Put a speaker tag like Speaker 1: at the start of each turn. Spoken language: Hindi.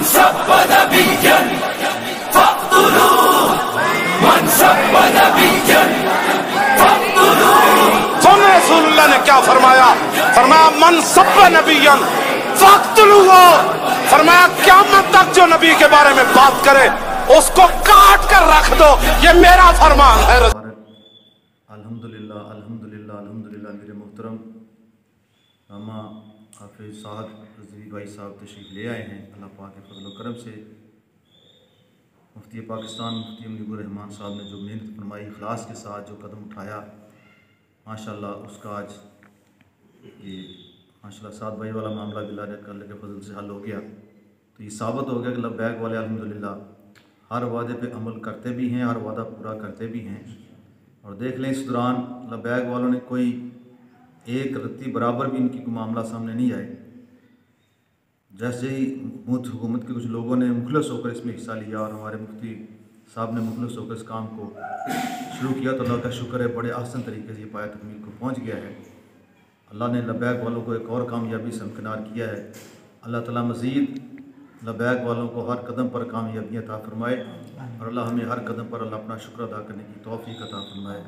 Speaker 1: सब्ब नबिय्यन फक़्तुलू मन सब्ब नबिय्यन फक़्तुलू।
Speaker 2: सुने रसूलुल्लाह ने क्या फरमाया? फरमाया मन सब्ब नबिय्यन फक़्तुलू। फरमाया क़यामत तक जो नबी के बारे में बात करे उसको काट कर रख दो, ये मेरा फरमान है।
Speaker 3: अल्हम्दुलिल्लाह अल्हम्दुलिल्लाह अल्हम्दुलिल्लाह। मेरे मोहतरम मामा हाफिज़ साहब रज़वी भाई साहब तशरीफ़ ले आए हैं। अल्लाह पाक के फज़ल व करम से मुफ्ती पाकिस्तान मुफ्ती मुनीबुर रहमान साहब ने जो मेहनत फरमाई, इखलास के साथ जो कदम उठाया, माशाल्लाह उसका आज ये माशाल्लाह साद भाई वाला मामला भी अल्लाह के फजल से हल हो गया। तो ये साबित हो गया कि लब्बैक वाले अल्हम्दुलिल्लाह हर वादे पे अमल करते भी हैं, हर वादा पूरा करते भी हैं। और देख लें इस दौरान लब्बैक वालों ने कोई एक रत्ती बराबर भी इनकी कोई मामला सामने नहीं आए। जैसे ही हुकूमत के कुछ लोगों ने मुखलस होकर इसमें हिस्सा लिया और हमारे मुफ्ती साहब ने मुखलस होकर इस काम को शुरू किया, तो अल्लाह का शुक्र है बड़े आसान तरीके से ये पाया तकमील को पहुँच गया है। अल्लाह ने लब्बैक वालों को एक और कामयाबी से हमकिनार किया है। अल्लाह ताला मज़ीद लब्बैक वालों को हर कदम पर कामयाबियाँ अता फरमाए और अल्लाह हमें हर कदम पर अल्लाह अपना शुक्र अदा करने की तौफ़ीक़ अता फरमाए।